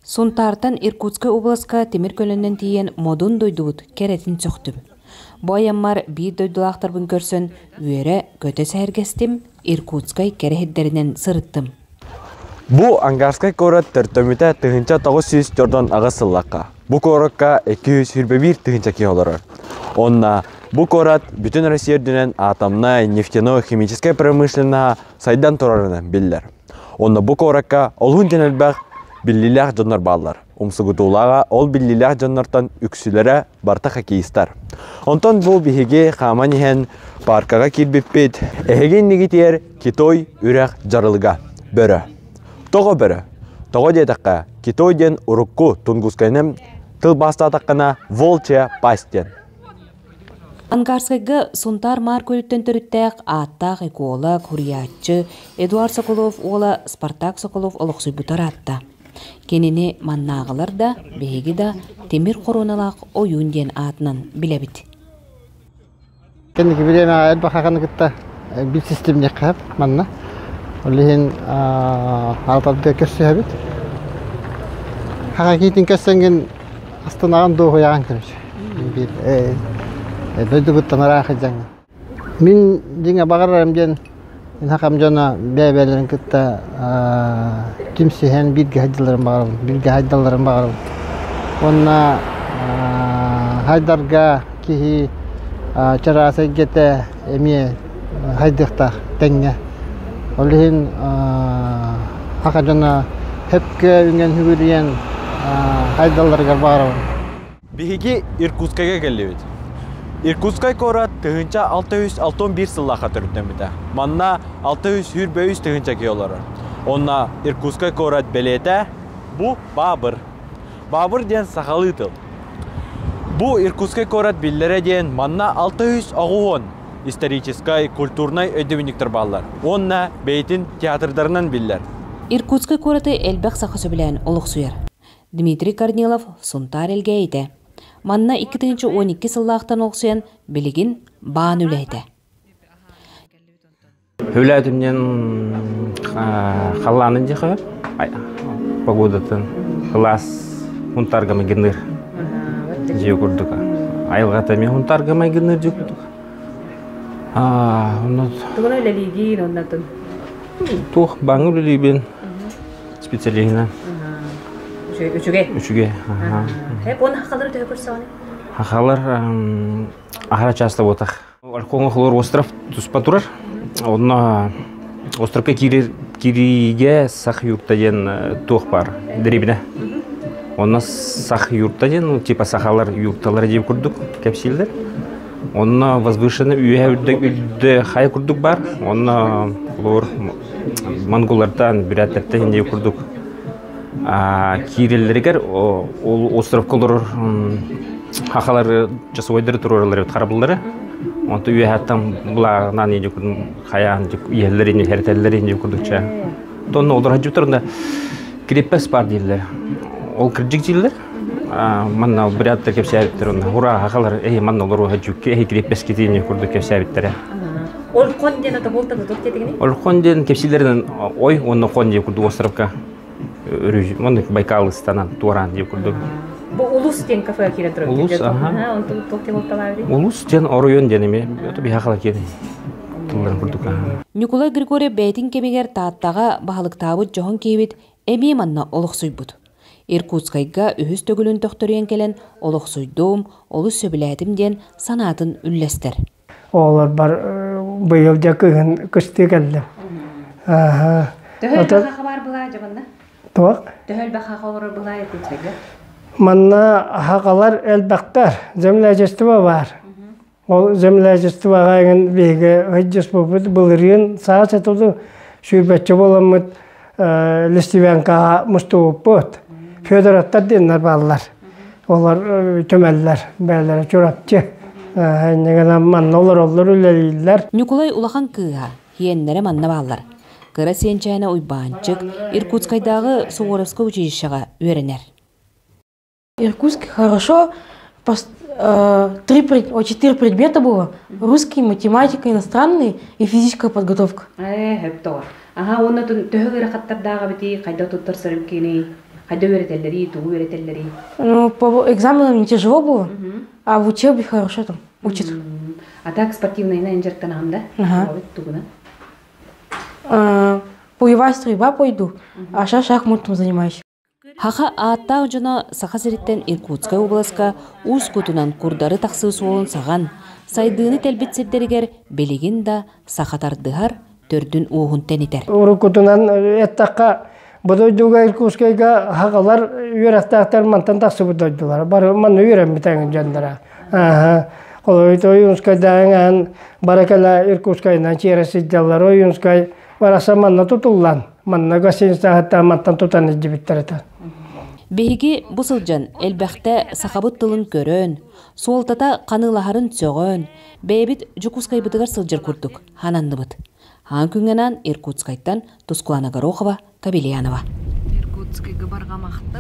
Сунтартан Иркутская областка темир көлөннен тиен модун дойдуут керетин сөктүм. Бояммар бир дойдулақтар бун көрсөн үйере көтө сәргестим Иркутскай керехиддеринен сырыттым. Бу Ангарскай корат төртөмүтэ тыгынча 900 жордон агысыллакка. Бу коракка 221 тыгынча киолорор. Онна бу корат бүтүн Россия дүнен атомная, нефтяной, химическая промышленная сайдан турарынан биллер. Онна бу коракка олгун женелбак биллилях жоннор баллар. Умсугутулага ол биллилях жоннортон үксүлөрө барта хоккеисттар. Онтон бу биһиге хаманихен паркага кирбиппит. Эхеген нигитер Китой үрэх жарылга бөрө. Того бөрө. Того детакка Китой ден урукку тунгускайнем тыл бастатаккана волчья пастен. Ангарскайга Сунтар мар көлүттөн төрүттәк аттак эколог, хуриятчы Эдуард Соколов ола Спартак Соколов олоксуйбутар атта. Кенини маннағылар да, беги да темир короналак оюн ден атынан билебит. Кеники билеме элбахаганы кытта бил системне кап манна. Олихин алтабда көссөбүт. Хага китин көссөнген астанаган доо яган кириш. Бир дойдубуттан арахажаң. Мин деңе багарам ден хакам жана бебелерин кытта кимсиһен бирге хайдаларын багарам. Онна хайдарга кихи чарасы гете эми хайдыкта теңге. Олихин хака жана хепке үнген хүбүрген хайдаларга багарам. Биһиги Иркутскайга келебит. Иркутскай корат тыгынча 661 сыллаха төрүттөмүтэ. Манна 600 тыгынча киолорор. Онна Иркутскай корат белете бу Бабыр. Бабыр ден сахалы тыл. Бу Иркутскай корат биллере ден манна 600 агуон историческай, культурнай өйдөмүнүктөр баллар. Онна бейтин театрдарынан биллер. Иркутскай кораты элбек сахасы билен олуксуяр. Дмитрий Корнилов Сунтар элгейте. Манна 2-12 сыллақтан олқсуян білігін баан үлейді. Үләдімнен қаланын жеқі погодатын қылас ұнтарғама генір жеу күрдік. Айылғата мен ұнтарғама генір жеу күрдік. Тұғын өлелейген оннатын? Тұқ баңы өлелейбен специалигінен. Üçüge. Hep onun hakaları da yapırsa Hakalar ahara часто отақ. Алкоголь хлор остров туспа турар. Онна островка кириге сах юрта ден тух бар дрибне. Онна сах юрта ден типа сахалар юрталар деп күрдік капсилдер. Онна возвышенный үйде хай күрдік бар. Онна хлор монголардан бираттардан деп күрдік. Кириллергер ол остров колор хакалар жасойдыр туралар карабылдары. Онто үйе хаттан булагынан эне күн хаян иелерин хертелерин күрдүкчө. Тонно олар хажуттарында крепес бар дейлер. Ол киржик дейлер. Манна бираттар кепсәбиттер. Ура хакалар манна олар хажук крепес кетине күрдүк кепсәбиттер. Ол конден ата болтады токтетигини? Ол конден кепсилерден ой онно конде күрдү островка. Монда Байкалыстанан туран деп күрдүк. Бу улус ден кафе кире турат. Улус, Он токтеп болталабы. Улус ден оройон денеме, ото бихакала кеди. Тулларын күрдүк. Николай Григорий бейтин кемигер тааттага бахалыктабы жохон кейбит эми манна олуксуйбут. Иркутскайга үһүс төгүлүн тохторуен келен олуксуйдум, олус сөбүләтим ден санатын үллестер. Олар бар быйыл жакын кышты келди. Төхөл хабар була жабында? Тоқ. Төхөл хабар була Иркутскайга? Манна хақалар элбақтар, землячество бар. Ол землячествоға еген беге өйдес бұпыд бұлырын саға сәтуді шүйбәтчі боламыд листивенка мұстуып бұд. Федораттар деннер балылар. Олар төмәлілер, бәлілер чұрапчы. Негена манна олар үлелейлер. Николай улахан кыға, хиеннері манна балылар. Кыра сенчайна уйбанчык Иркутскайдагы Суворовское училищега үйренер. Иркутск хорошо, 4 предмета было. Русский, математика, иностранный и физическая подготовка. Хептор. Ага, оны төхөгөрө каттардагы бити кайда туттар сырып кени. Хайда өретеллери, тугу өретеллери. Ну, по экзаменам не тяжело было, а в учебе хорошо там учат. А так спортивный на инжертанам, да? Ага. Тугуна. Боевая стрельба пойду, а сейчас шахматом занимаюсь. Хаха ааттаа жона саха сириттен Иркутская областка уус кутунан курдары тахсыы суолун саган, сайдыыны телбитсирдеригер белигин да сахатардыгар төрдүн уухун тенитер. Урукутунан эттаққа бодойдуга Иркутскайга хағалар үйрәқтақтар мантан тақсы бодойдулар. Бар манны үйрәм бітәңін жандара. Қолойты ойынскайдағын баракала Иркутскайнан чересиддалар ойынскай бараса манна тутуллан. Манна гостиницта мантан тутан иджибиттеретен. Беһиги бу сылжан элбәхтә сахабыт тылын көрөн, суолтата канылаһарын сөгөн, бэбит жукускайбытыгар сылжыр курдук, ханандыбыт. Хан күнгенан Иркутскайттан Тускулана Горохова, Кабелянова. Иркутскайга баргамакта